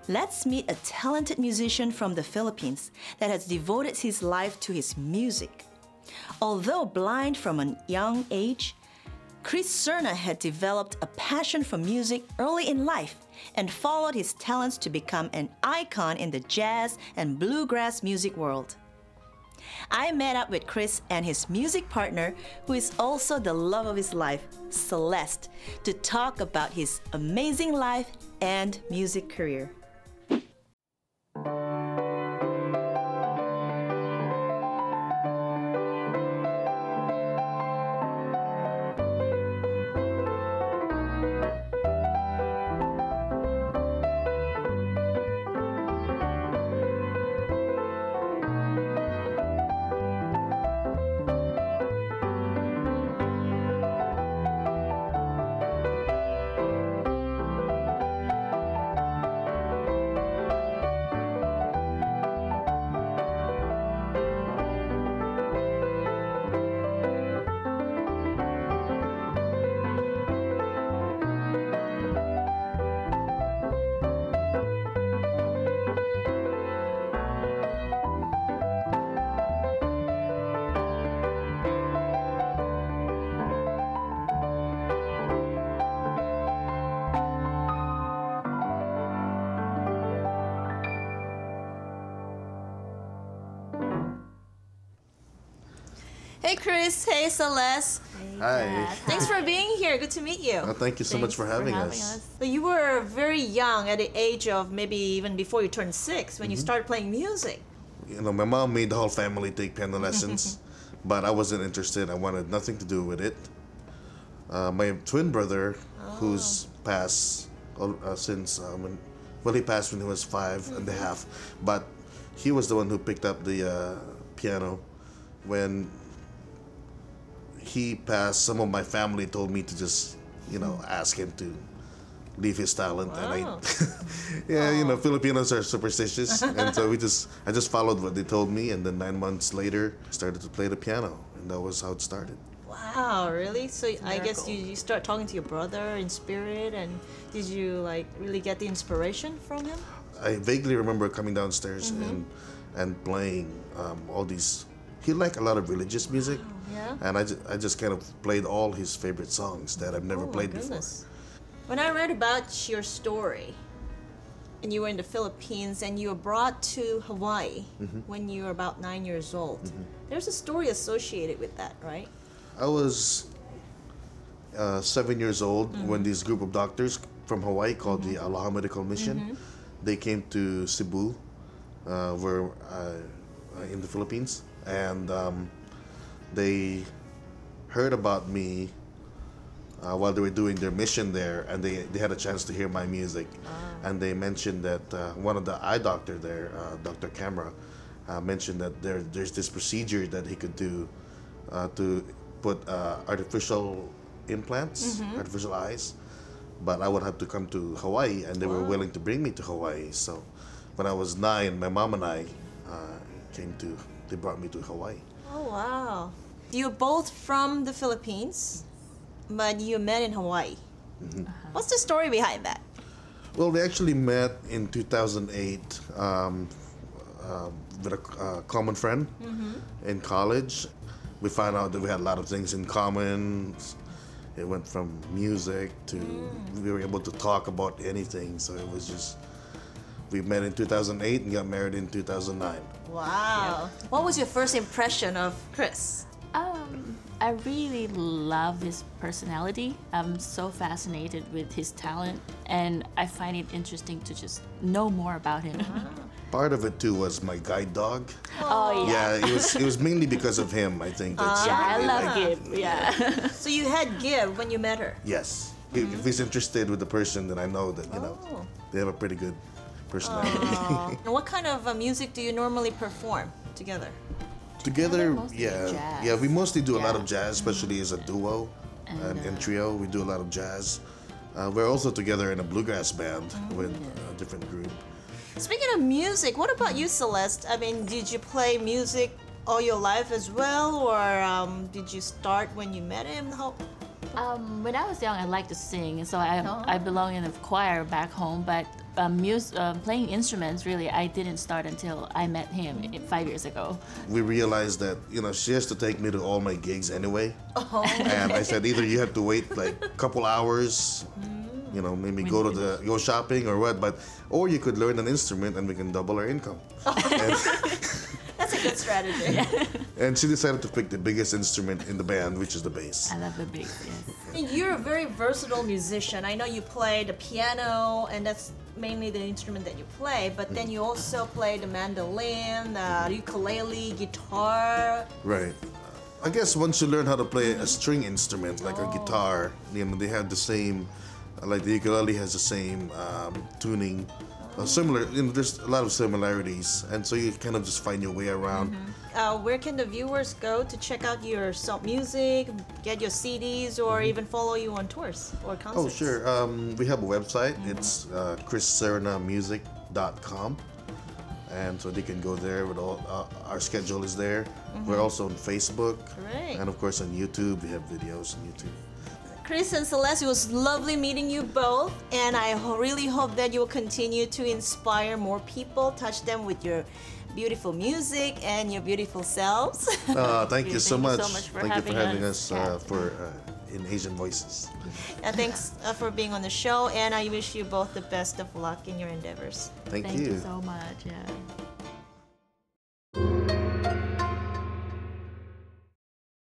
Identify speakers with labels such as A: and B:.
A: Let's meet a talented musician from the Philippines that has devoted his life to his music. Although blind from a young age, Chris Cerna had developed a passion for music early in life and followed his talents to become an icon in the jazz and bluegrass music world. I met up with Chris and his music partner, who is also the love of his life, Celest, to talk about his amazing life and music career. Hey Chris, hey Celeste.
B: Hi.
A: Thanks for being here. Good to meet you.
B: Thank you so much for having us.
A: But you were very young at the age of maybe even before you turned 6 when you started playing music.
B: You know, my mom made the whole family take piano lessons, but I wasn't interested. I wanted nothing to do with it. My twin brother, who's passed since, he passed when he was 5.5, but he was the one who picked up the piano. When he passed, some of my family told me to just, ask him to leave his talent.
A: Wow.
B: And Filipinos are superstitious, and so I just followed what they told me, and then 9 months later, started to play the piano, and that was how it started.
A: Wow, really? So I guess you start talking to your brother in spirit, and did you really get the inspiration from him?
B: I vaguely remember coming downstairs and playing all these. He liked a lot of religious music.
A: Yeah?
B: And I just kind of played all his favorite songs that I've never played before.
A: When I read about your story, and you were in the Philippines, and you were brought to Hawaii when you were about 9 years old, there's a story associated with that, right?
B: I was 7 years old when this group of doctors from Hawaii called the Aloha Medical Mission, they came to Cebu, in the Philippines, and they heard about me while they were doing their mission there, and they had a chance to hear my music. And they mentioned that one of the eye doctor there, Dr. Camera, mentioned that there's this procedure that he could do to put artificial implants, artificial eyes, but I would have to come to Hawaii, and they were willing to bring me to Hawaii. So when I was 9, my mom and I they brought me to Hawaii.
A: Oh, wow. You're both from the Philippines, but you met in Hawaii. What's the story behind that?
B: Well, we actually met in 2008 with a common friend in college. We found out that we had a lot of things in common. It went from music to we were able to talk about anything. So it was just, we met in 2008 and got married in 2009.
A: Wow. Yeah. What was your first impression of Chris?
C: I really love his personality. I'm so fascinated with his talent, and I find it interesting to just know more about him.
B: Part of it too was my guide dog.
C: Oh yeah.
B: Yeah, it was mainly because of him, I think.
C: I love Gib. Yeah.
A: So you had Gib when you met her?
B: Yes. If he's interested with the person, then I know that they have a pretty good personality.
A: And what kind of music do you normally perform together?
B: Together,
C: jazz.
B: yeah, we mostly do a lot of jazz, especially as a duo and trio. We do a lot of jazz. We're also together in a bluegrass band with a different group.
A: Speaking of music, what about you, Celeste? I mean, did you play music all your life as well, or did you start when you met him?
C: When I was young, I liked to sing, and so I belong in a choir back home. But playing instruments, really, I didn't start until I met him 5 years ago.
B: We realized that, you know, she has to take me to all my gigs anyway.
A: Oh.
B: And I said, either you have to wait like a couple hours, you know, maybe go shopping or what, or you could learn an instrument and we can double our income. And,
A: That's a good strategy.
B: and she decided to pick the biggest instrument in the band, which is the bass.
C: I love the bass, yes.
A: You're a very versatile musician. I know you play the piano, and that's mainly the instrument that you play, but then you also play the mandolin, the ukulele, guitar.
B: Right. I guess once you learn how to play a string instrument, like a guitar, you know, they have the same, like the ukulele has the same tuning. Similar, you know, there's a lot of similarities, and so you kind of just find your way around.
A: Where can the viewers go to check out your music, get your CDs, or even follow you on tours or concerts?
B: Oh, sure. We have a website. It's chriscernamusic.com, and so they can go there with all. Our schedule is there. We're also on Facebook,
A: Great.
B: and of course on YouTube. We have videos on YouTube.
A: Chris and Celeste, it was lovely meeting you both, and I really hope that you will continue to inspire more people, touch them with your beautiful music and your beautiful selves.
B: Thank you so much.
C: For
B: Thank you for having us
C: Kat.
B: in Asian Voices.
A: Thanks for being on the show, and I wish you both the best of luck in your endeavors.
B: Thank
C: Thank
B: you.
C: you so much. Yeah.